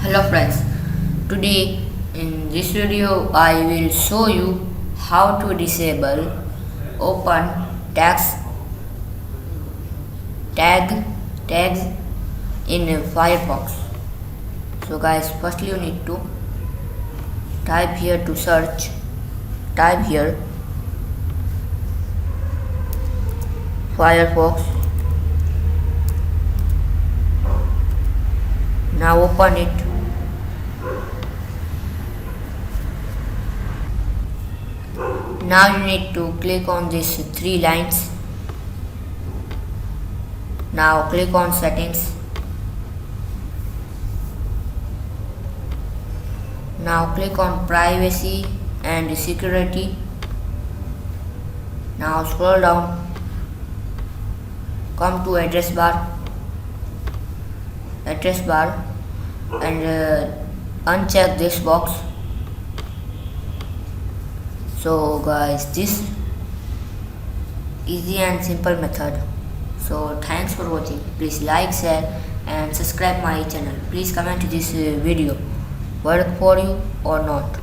Hello friends, today in this video I will show you how to disable open tags tag tags in Firefox. So guys, firstly you need to type here to search, type here Firefox. Now open it. Now you need to click on these three lines. Now click on settings. Now click on privacy and security. Now scroll down. Come to address bar and uncheck this box. So guys, this easy and simple method. So thanks for watching. Please like, share and subscribe my channel. Please comment this video work for you or not.